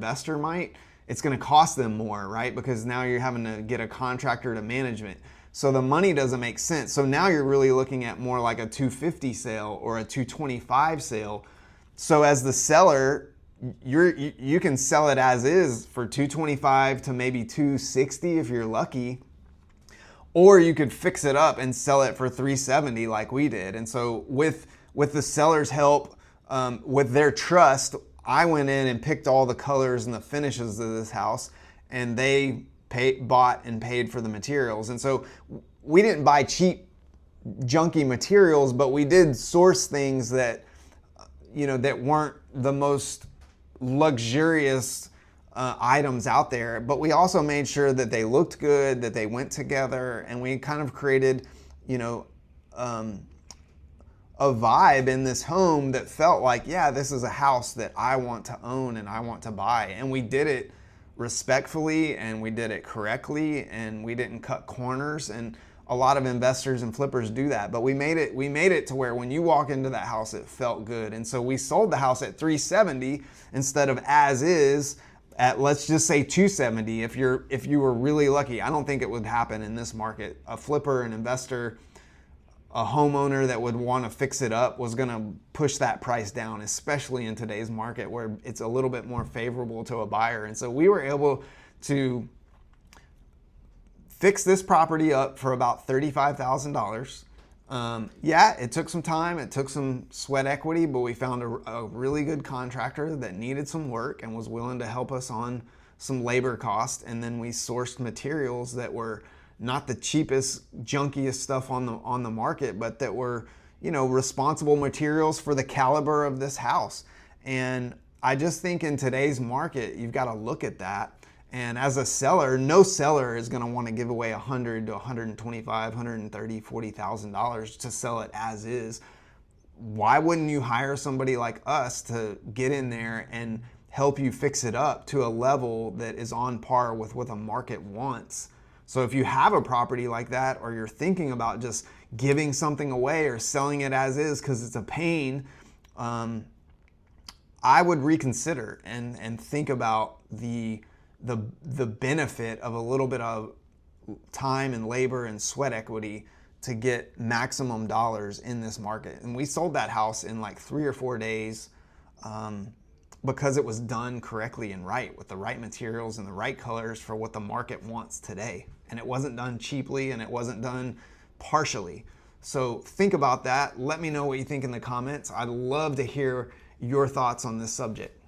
investor might, it's going to cost them more, right? Because now you're having to get a contractor to management. So the money doesn't make sense. So now you're really looking at more like a 250 sale or a 225 sale. So as the seller, you can sell it as is for 225 to maybe 260 if you're lucky. Or you could fix it up and sell it for 370 like we did. And so with the seller's help, with their trust, I went in and picked all the colors and the finishes of this house, and they bought and paid for the materials. And so we didn't buy cheap, junky materials, but we did source things that, that weren't the most luxurious items out there. But we also made sure that they looked good, that they went together, and we kind of created, a vibe in this home that felt like, yeah, this is a house that I want to own and I want to buy. And we did it respectfully, and we did it correctly, and we didn't cut corners. And a lot of investors and flippers do that, but we made it to where when you walk into that house, it felt good. And so we sold the house at 370 instead of as is at, let's just say 270. If you were really lucky. I don't think it would happen in this market. A flipper, an investor, a homeowner that would want to fix it up was going to push that price down, especially in today's market where it's a little bit more favorable to a buyer. And so we were able to fix this property up for about $35,000. Yeah, it took some time, it took some sweat equity, but we found a really good contractor that needed some work and was willing to help us on some labor cost. And then we sourced materials that were not the cheapest, junkiest stuff on the market, but that were, responsible materials for the caliber of this house. And I just think in today's market, you've got to look at that. And as a seller, no seller is going to want to give away $100 to $125, $130, $40,000 to sell it as is. Why wouldn't you hire somebody like us to get in there and help you fix it up to a level that is on par with what the market wants? So if you have a property like that, or you're thinking about just giving something away or selling it as is because it's a pain, I would reconsider and think about the benefit of a little bit of time and labor and sweat equity to get maximum dollars in this market. And we sold that house in like 3 or 4 days because it was done correctly and right, with the right materials and the right colors for what the market wants today. And it wasn't done cheaply, and it wasn't done partially. So think about that. Let me know what you think in the comments. I'd love to hear your thoughts on this subject.